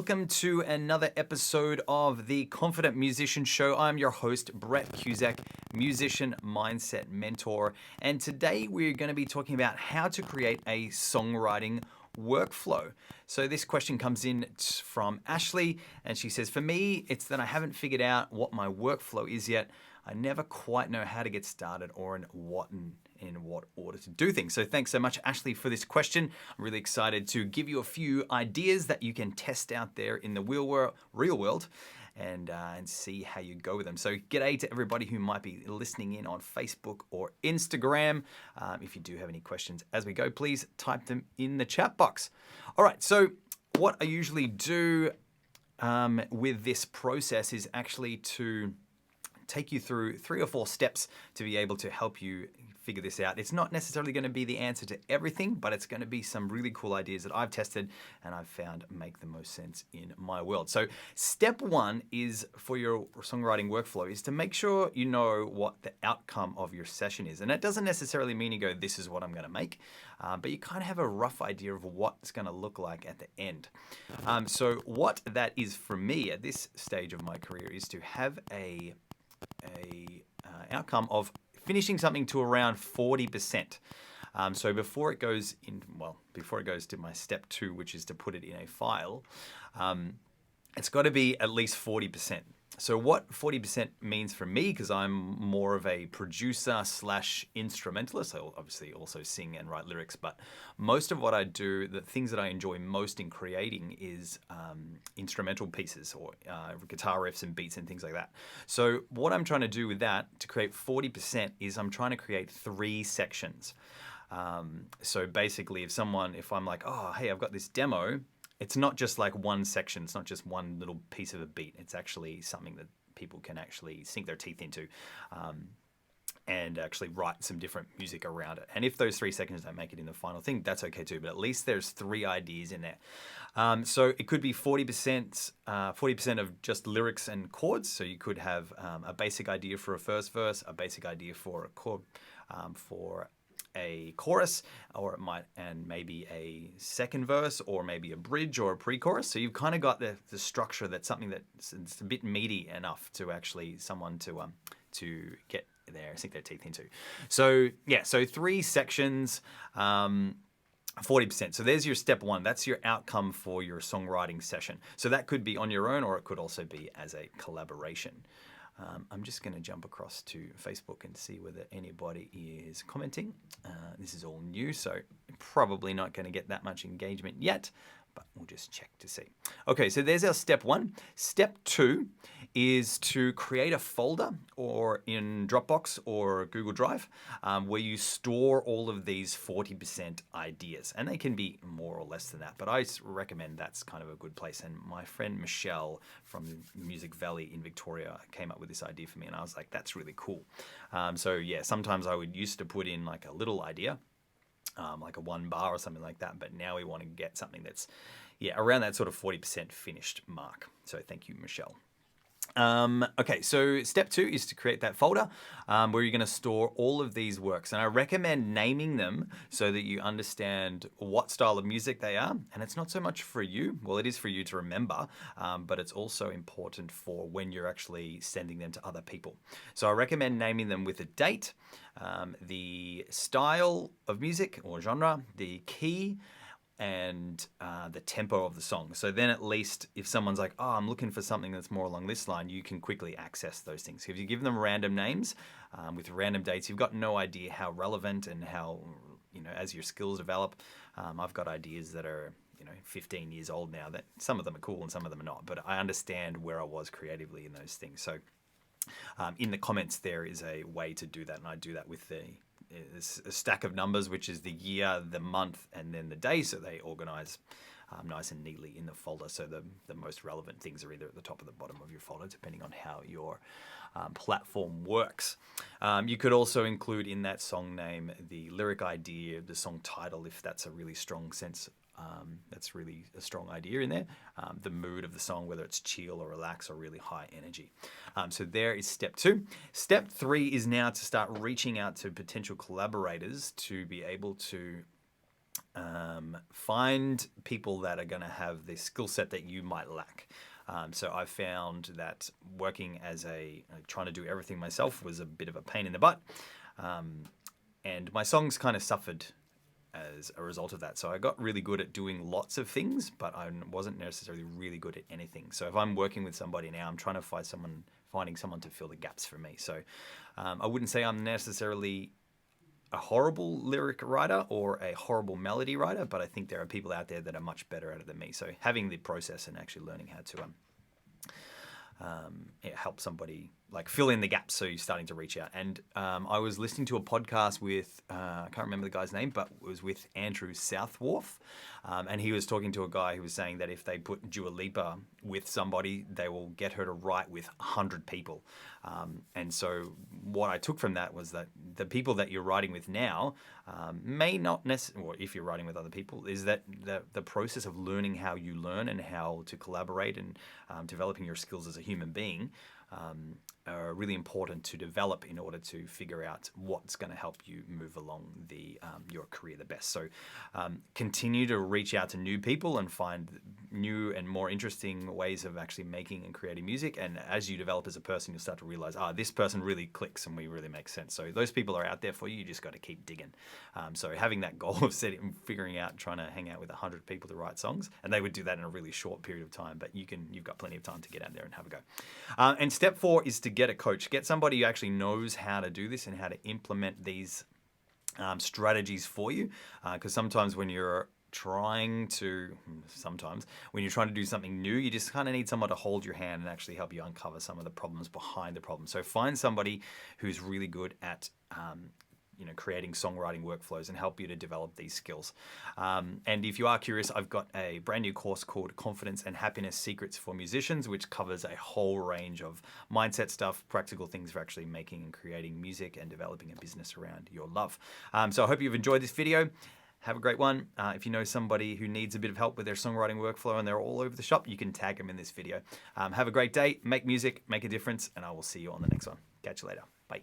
welcome to another episode of the Confident Musician Show. I'm your host, Brett Cusack, musician mindset mentor, and today we're going to be talking about how to create a songwriting workflow. So this question comes in from Ashleigh, and she says, for me, it's that I haven't figured out what my workflow is yet. I never quite know how to get started or in what order to do things. So thanks so much, Ashleigh, for this question. I'm really excited to give you a few ideas that you can test out there in the real world and see how you go with them. So g'day to everybody who might be listening in on Facebook or Instagram. If you do have any questions as we go, please type them in the chat box. All right, so what I usually do with this process is actually to take you through 3 or 4 steps to be able to help you figure this out. It's not necessarily going to be the answer to everything, but it's going to be some really cool ideas that I've tested and I've found make the most sense in my world. So step 1 is for your songwriting workflow is to make sure you know what the outcome of your session is. And that doesn't necessarily mean you go, this is what I'm going to make, but you kind of have a rough idea of what it's going to look like at the end. So what that is for me at this stage of my career is to have a outcome of finishing something to around 40%. So before it goes to my step 2, which is to put it in a file, it's got to be at least 40%. So what 40% means for me, because I'm more of a producer / instrumentalist, I obviously also sing and write lyrics, but most of what I do, the things that I enjoy most in creating is instrumental pieces or guitar riffs and beats and things like that. So what I'm trying to do with that to create 40% is I'm trying to create 3 sections. So basically if I'm like, oh, hey, I've got this demo, it's not just like one section. It's not just one little piece of a beat. It's actually something that people can actually sink their teeth into and actually write some different music around it. And if those 3 seconds don't make it in the final thing, that's okay too. But at least there's 3 ideas in there. So it could be 40% of just lyrics and chords. So you could have a basic idea for a first verse, a basic idea for a chord, for a chorus, or it might, and maybe a second verse, or maybe a bridge or a pre-chorus. So you've kind of got the structure that's something that's it's a bit meaty enough to actually someone to get there, sink their teeth into. So yeah, so 3 sections, 40%. So there's your step 1. That's your outcome for your songwriting session. So that could be on your own, or it could also be as a collaboration. I'm just going to jump across to Facebook and see whether anybody is commenting. This is all new, so probably not going to get that much engagement yet, but we'll just check to see. Okay, so there's our step 1. Step 2 is to create a folder or in Dropbox or Google Drive where you store all of these 40% ideas. And they can be more or less than that, but I recommend that's kind of a good place. And my friend Michelle from Music Valley in Victoria came up with this idea for me, and I was like, that's really cool. So yeah, sometimes I would used to put in like a little idea, like a 1 bar or something like that. But now we want to get something that's, around that sort of 40% finished mark. So thank you, Michelle. Okay, so step 2 is to create that folder where you're going to store all of these works. And I recommend naming them so that you understand what style of music they are. And it's not so much for you. Well, it is for you to remember, but it's also important for when you're actually sending them to other people. So I recommend naming them with a date, the style of music or genre, the key, and the tempo of the song. So then at least if someone's like, oh, I'm looking for something that's more along this line, you can quickly access those things. If you give them random names with random dates, you've got no idea how relevant and how, as your skills develop. I've got ideas that are 15 years old now, that some of them are cool and some of them are not, but I understand where I was creatively in those things. So in the comments, there is a way to do that, and I do that with a stack of numbers, which is the year, the month, and then the day, so they organize nice and neatly in the folder. So the most relevant things are either at the top or the bottom of your folder, depending on how your platform works. You could also include in that song name the lyric idea, the song title, if that's a really strong sense. That's really a strong idea in there. The mood of the song, whether it's chill or relax or really high energy. So there is step 2. Step 3 is now to start reaching out to potential collaborators to be able to find people that are going to have the skill set that you might lack. So I found that working as trying to do everything myself was a bit of a pain in the butt. And my songs kind of suffered as a result of that. So I got really good at doing lots of things, but I wasn't necessarily really good at anything. So if I'm working with somebody now, I'm trying to finding someone to fill the gaps for me. So I wouldn't say I'm necessarily a horrible lyric writer or a horrible melody writer, but I think there are people out there that are much better at it than me. So having the process and actually learning how to help somebody like fill in the gaps, so you're starting to reach out. And I was listening to a podcast with I can't remember the guy's name, but it was with Andrew Southworth, and he was talking to a guy who was saying that if they put Dua Lipa with somebody, they will get her to write with 100 people. And so what I took from that was that the people that you're writing with now may not necessarily, or if you're writing with other people, is that the process of learning how you learn and how to collaborate and developing your skills as a human being are really important to develop in order to figure out what's going to help you move along your career the best. So continue to reach out to new people and find new and more interesting ways of actually making and creating music. And as you develop as a person, you'll start to realize, this person really clicks and we really make sense. So those people are out there for you. You just got to keep digging. So having that goal of figuring out, trying to hang out with 100 people to write songs, and they would do that in a really short period of time, but you've got plenty of time to get out there and have a go. And step 4 is to get a coach. Get somebody who actually knows how to do this and how to implement these strategies for you. Because sometimes when you're trying to do something new, you just kind of need someone to hold your hand and actually help you uncover some of the problems behind the problem. So find somebody who's really good at creating songwriting workflows and help you to develop these skills. And if you are curious, I've got a brand new course called Confidence and Happiness Secrets for Musicians, which covers a whole range of mindset stuff, practical things for actually making and creating music and developing a business around your love. So I hope you've enjoyed this video. Have a great one. If you know somebody who needs a bit of help with their songwriting workflow and they're all over the shop, you can tag them in this video. Have a great day, make music, make a difference, and I will see you on the next one. Catch you later. Bye.